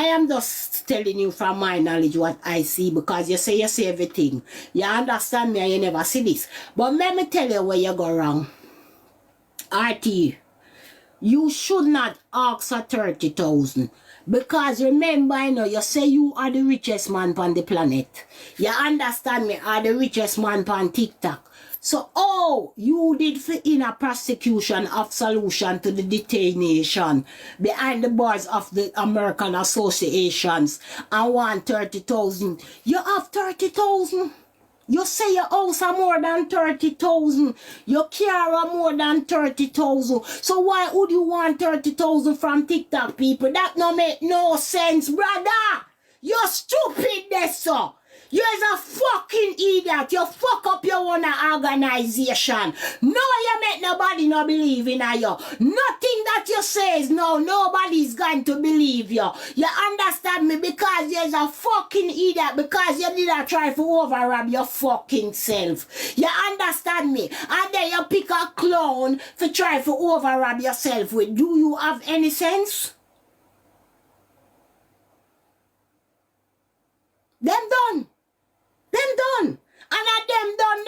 I am just telling you from my knowledge what I see, because you say everything. You understand me and you never see this. But let me tell you where you go wrong. RT, you should not ask for 30,000. Because remember, I know you say you are the richest man on the planet. You understand me? Are the richest man on TikTok. So, you did fit in a prosecution of solution to the detention behind the bars of the American associations and want 30,000. You have 30,000. You say your house are more than 30,000. Your car are more than 30,000. So why would you want 30,000 from TikTok people? That no make no sense, brother. You're stupid, that's so. You're a fucking idiot. You fuck up your own organization. No, you make nobody not believe in you. Nothing that you say is no, nobody's going to believe you. You understand me? Because you're a fucking idiot. Because you did not try to override your fucking self. You understand me? And then you pick a clown to try to override yourself with. Do you have any sense?